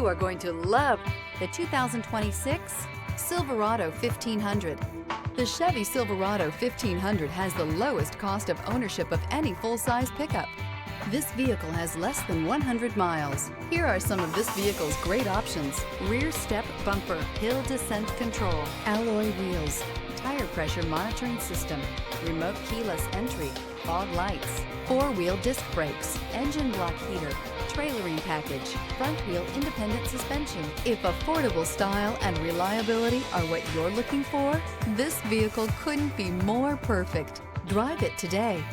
You are going to love the 2026 Silverado 1500. The Chevy Silverado 1500 has the lowest cost of ownership of any full-size pickup. This vehicle has less than 100 miles. Here are some of this vehicle's great options: rear step bumper, hill descent control, alloy wheels, tire pressure monitoring system, remote keyless entry, fog lights, four-wheel disc brakes, engine block heater, trailering package, front wheel independent suspension. If affordable style and reliability are what you're looking for, this vehicle couldn't be more perfect. Drive it today.